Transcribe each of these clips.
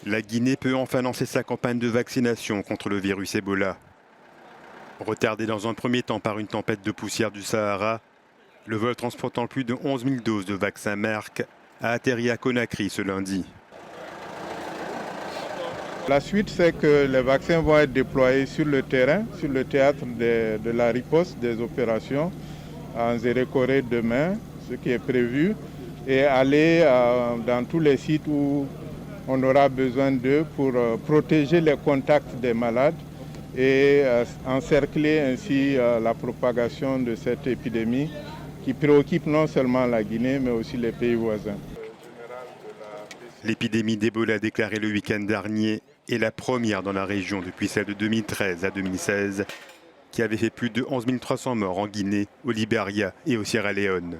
La Guinée peut enfin lancer sa campagne de vaccination contre le virus Ebola. Retardé dans un premier temps par une tempête de poussière du Sahara, le vol transportant plus de 11 000 doses de vaccin Merck a atterri à Conakry ce lundi. La suite, c'est que les vaccins vont être déployés sur le terrain, sur le théâtre de la riposte des opérations en Zérékoré demain, ce qui est prévu, et aller dans tous les sites où on aura besoin d'eux pour protéger les contacts des malades et encercler ainsi la propagation de cette épidémie qui préoccupe non seulement la Guinée, mais aussi les pays voisins. L'épidémie d'Ebola déclarée le week-end dernier est la première dans la région depuis celle de 2013 à 2016, qui avait fait plus de 11 300 morts en Guinée, au Libéria et au Sierra Leone.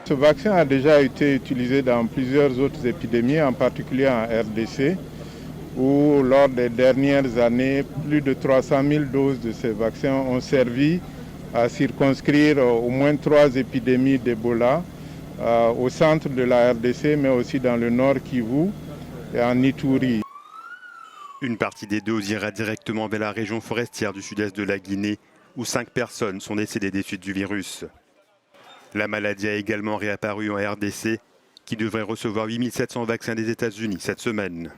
Ce vaccin a déjà été utilisé dans plusieurs autres épidémies, en particulier en RDC, où lors des dernières années, plus de 300 000 doses de ces vaccins ont servi à circonscrire au moins 3 épidémies d'Ebola au centre de la RDC, mais aussi dans le nord Kivu et en Ituri. Une partie des doses ira directement vers la région forestière du sud-est de la Guinée, où 5 personnes sont décédées des suites du virus. La maladie a également réapparu en RDC, qui devrait recevoir 8 700 vaccins des États-Unis cette semaine.